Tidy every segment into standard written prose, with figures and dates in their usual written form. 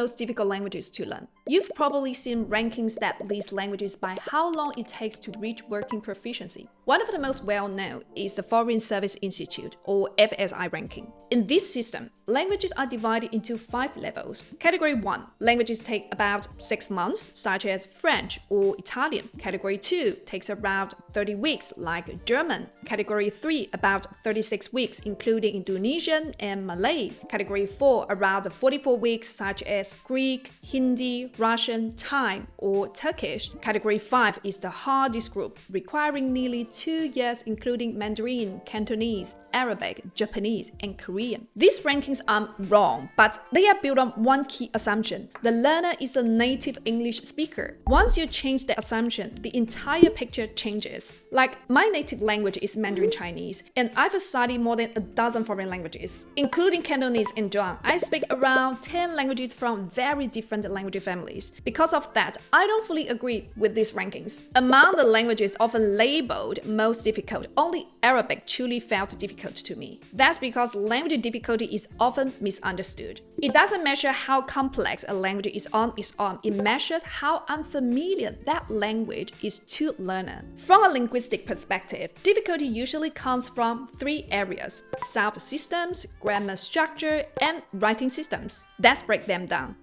most difficult languages to learn? You've probably seen rankings that list languages by how long it takes to reach working proficiency. One of the most well-known is the Foreign Service Institute, or FSI ranking. In this system, languages are divided into 5 levels. Category 1, languages take about 6 months, such as French or Italian. Category 2 takes around 30 weeks, like German. Category 3, about 36 weeks, including Indonesian and Malay. Category 4, around 44 weeks, such as Greek, Hindi, Russian, Thai, or Turkish. Category 5 is the hardest group, requiring nearly 2 years, including Mandarin, Cantonese, Arabic, Japanese, and Korean. These rankings are wrong, but they are built on one key assumption: the learner is a native English speaker. Once you change that assumption, the entire picture changes. Like, my native language is Mandarin Chinese, and I've studied more than a dozen foreign languages. Including Cantonese and Zhuang, I speak around 10 languages from very different language families. Because of that, I don't fully agree with these rankings. Among the languages often labeled most difficult, only Arabic truly felt difficult to me. That's because language difficulty is often misunderstood. It doesn't measure how complex a language is on its own, it measures how unfamiliar that language is to learner. From a linguistic perspective, difficulty usually comes from 3 areas: sound systems, grammar structure, and writing systems. Let's break them down.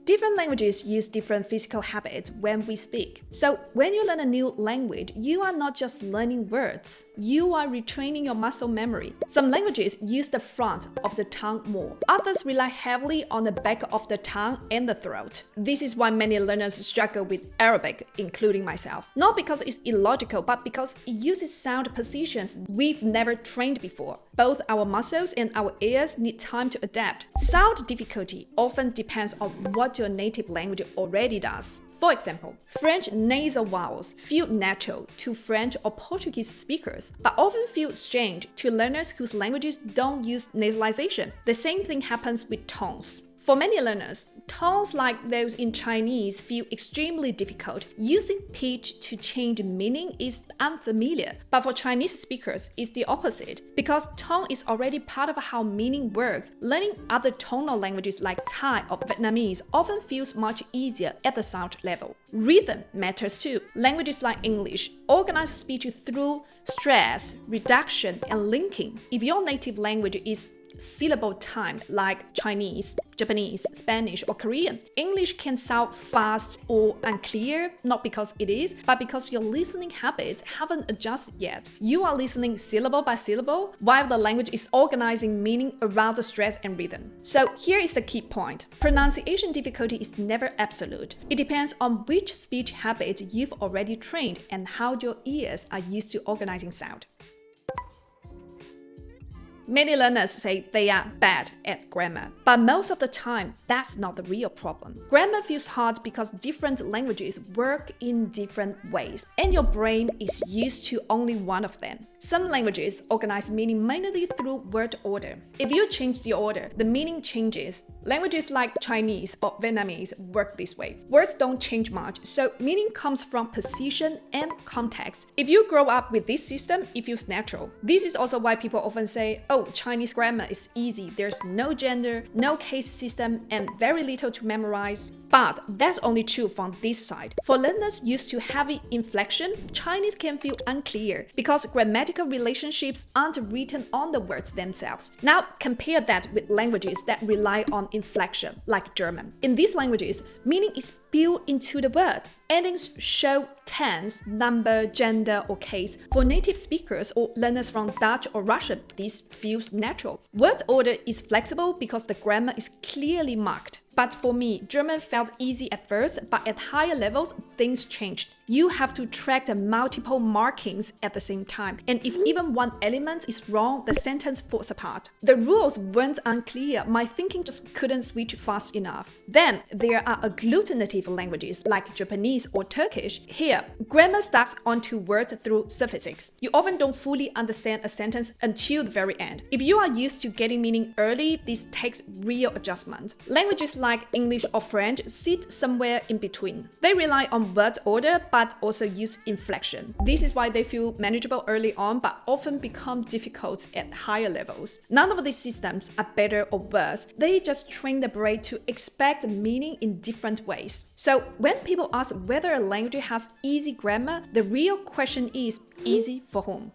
Different languages use different physical habits when we speak. So when you learn a new language, you are not just learning words, you are retraining your muscle memory. Some languages use the front of the tongue more. Others rely heavily on the back of the tongue and the throat. This is why many learners struggle with Arabic, including myself. Not because it's illogical, but because it uses sound positions we've never trained before. Both our muscles and our ears need time to adapt. Sound difficulty often depends on what your native language already does. For example, French nasal vowels feel natural to French or Portuguese speakers, but often feel strange to learners whose languages don't use nasalization. The same thing happens with tones. For many learners, tones like those in Chinese feel extremely difficult. Using pitch to change meaning is unfamiliar, but for Chinese speakers, it's the opposite. Because tone is already part of how meaning works, learning other tonal languages like Thai or Vietnamese often feels much easier at the sound level. Rhythm matters too. Languages like English organize speech through stress, reduction, and linking. If your native language is syllable timed like Chinese, Japanese, Spanish, or Korean, English can sound fast or unclear, not because it is, but because your listening habits haven't adjusted yet. You are listening syllable by syllable, while the language is organizing meaning around the stress and rhythm. So here is the key point. Pronunciation difficulty is never absolute. It depends on which speech habit you've already trained and how your ears are used to organizing sound. Many learners say they are bad at grammar, but most of the time, that's not the real problem. Grammar feels hard because different languages work in different ways, and your brain is used to only one of them. Some languages organize meaning mainly through word order. If you change the order, the meaning changes. Languages like Chinese or Vietnamese work this way. Words don't change much, so meaning comes from position and context. If you grow up with this system, it feels natural. This is also why people often say, oh, Chinese grammar is easy, there's no gender, no case system, and very little to memorize. But that's only true from this side. For learners used to heavy inflection, Chinese can feel unclear because grammatical relationships aren't written on the words themselves. Now compare that with languages that rely on inflection, like German. In these languages, meaning is built into the word. Endings show tense, number, gender, or case. For native speakers or learners from Dutch or Russian, this feels natural. Word order is flexible because the grammar is clearly marked. But for me, German felt easy at first, but at higher levels, things changed. You have to track the multiple markings at the same time, and if even one element is wrong, the sentence falls apart. The rules weren't unclear, my thinking just couldn't switch fast enough. Then, there are agglutinative languages like Japanese or Turkish. Here, grammar starts onto words through suffixes. You often don't fully understand a sentence until the very end. If you are used to getting meaning early, this takes real adjustment. Languages like English or French sit somewhere in between. They rely on word order but also use inflection. This is why they feel manageable early on but often become difficult at higher levels. None of these systems are better or worse. They just train the brain to expect meaning in different ways. So when people ask whether a language has easy grammar, the real question is easy for whom?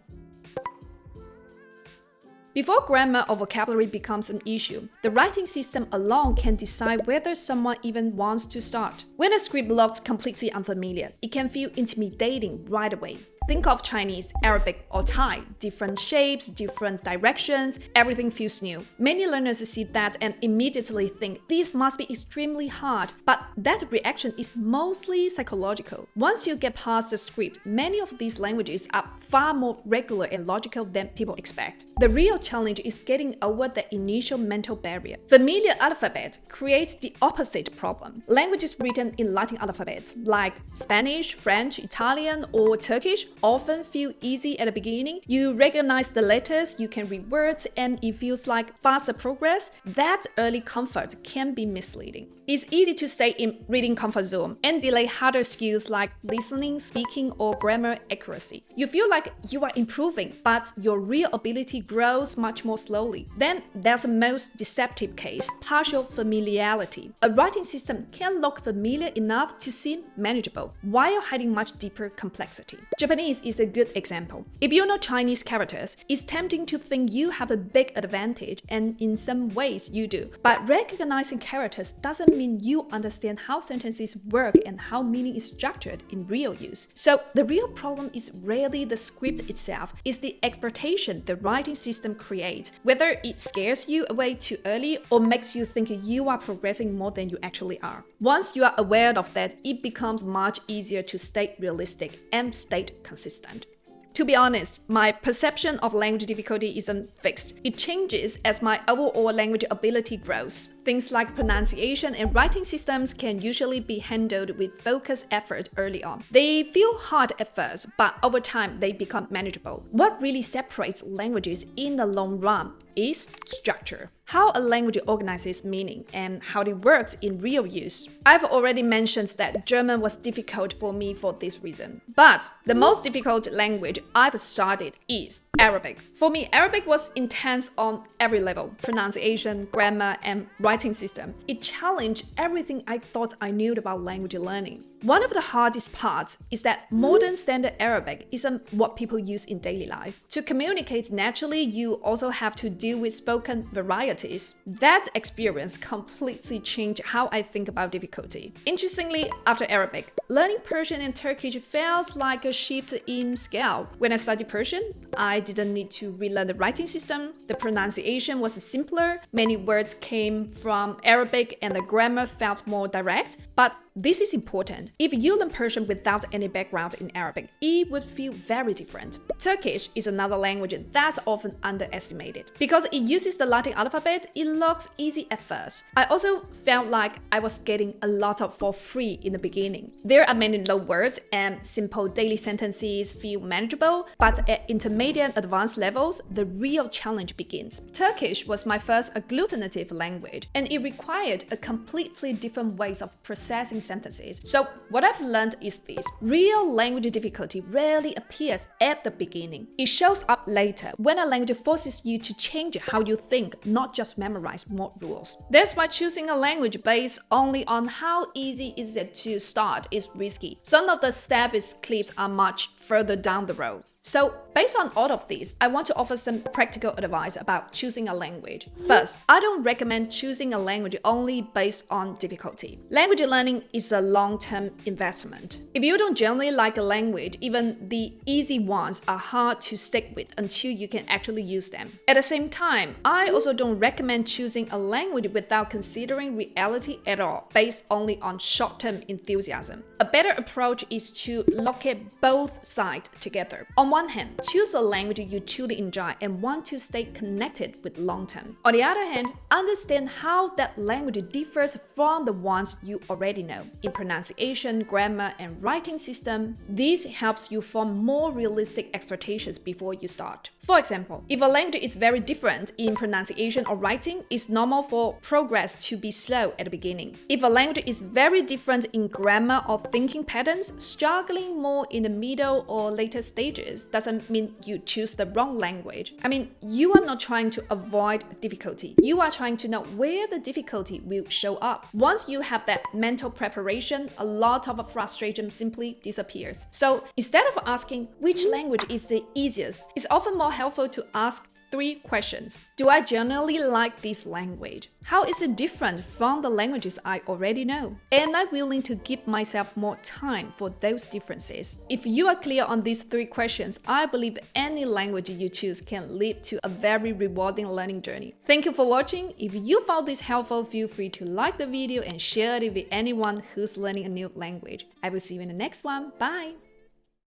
Before grammar or vocabulary becomes an issue, the writing system alone can decide whether someone even wants to start. When a script looks completely unfamiliar, it can feel intimidating right away. Think of Chinese, Arabic, or Thai. Different shapes, different directions, everything feels new. Many learners see that and immediately think this must be extremely hard, but that reaction is mostly psychological. Once you get past the script, many of these languages are far more regular and logical than people expect. The real challenge is getting over the initial mental barrier. Familiar alphabet creates the opposite problem. Languages written in Latin alphabet, like Spanish, French, Italian, or Turkish, often feel easy at the beginning. You recognize the letters, you can read words, and it feels like faster progress. That early comfort can be misleading. It's easy to stay in reading comfort zone and delay harder skills like listening, speaking, or grammar accuracy. You feel like you are improving, but your real ability grows much more slowly. Then there's the most deceptive case, partial familiarity. A writing system can look familiar enough to seem manageable, while hiding much deeper complexity. Japanese is a good example. If you know Chinese characters, it's tempting to think you have a big advantage, and in some ways you do. But recognizing characters doesn't mean you understand how sentences work and how meaning is structured in real use. So the real problem is rarely the script itself, it's the expectation the writing system creates, whether it scares you away too early or makes you think you are progressing more than you actually are. Once you are aware of that, it becomes much easier to stay realistic and stay consistent. To be honest, my perception of language difficulty isn't fixed. It changes as my overall language ability grows. Things like pronunciation and writing systems can usually be handled with focused effort early on. They feel hard at first, but over time they become manageable. What really separates languages in the long run is structure. How a language organizes meaning and how it works in real use. I've already mentioned that German was difficult for me for this reason. But the most difficult language I've studied is Arabic. For me, Arabic was intense on every level: pronunciation, grammar, and writing system. It challenged everything I thought I knew about language learning. One of the hardest parts is that modern standard Arabic isn't what people use in daily life. To communicate naturally, you also have to deal with spoken varieties. That experience completely changed how I think about difficulty. Interestingly, after Arabic, learning Persian and Turkish felt like a shift in scale. When I studied Persian, I didn't need to relearn the writing system. The pronunciation was simpler, many words came from Arabic, and the grammar felt more direct. But this is important. If you learn Persian without any background in Arabic, it would feel very different. Turkish is another language that's often underestimated. Because it uses the Latin alphabet, it looks easy at first. I also felt like I was getting a lot of for free in the beginning. There are many loan words and simple daily sentences feel manageable, but at intermediate advanced levels, the real challenge begins. Turkish was my first agglutinative language, and it required a completely different ways of processing sentences. So what I've learned is this: real language difficulty rarely appears at the beginning. It shows up later when a language forces you to change how you think, not just memorize more rules. That's why choosing a language based only on how easy is it to start is risky. Some of the step-by-step clips are much further down the road. So, based on all of these, I want to offer some practical advice about choosing a language. First, I don't recommend choosing a language only based on difficulty. Language learning is a long-term investment. If you don't generally like a language, even the easy ones are hard to stick with until you can actually use them. At the same time, I also don't recommend choosing a language without considering reality at all, based only on short-term enthusiasm. A better approach is to look at both sides together. On one hand, choose a language you truly enjoy and want to stay connected with long term. On the other hand, understand how that language differs from the ones you already know in pronunciation, grammar, and writing system. This helps you form more realistic expectations before you start. For example, if a language is very different in pronunciation or writing, it's normal for progress to be slow at the beginning. If a language is very different in grammar or thinking patterns, struggling more in the middle or later stages doesn't mean you choose the wrong language. I mean, you are not trying to avoid difficulty. You are trying to know where the difficulty will show up. Once you have that mental preparation, a lot of frustration simply disappears. So instead of asking which language is the easiest, it's often more helpful to ask 3 questions. Do I generally like this language? How is it different from the languages I already know? Am I willing to give myself more time for those differences? If you are clear on these 3 questions, I believe any language you choose can lead to a very rewarding learning journey. Thank you for watching. If you found this helpful, feel free to like the video and share it with anyone who's learning a new language. I will see you in the next one. Bye!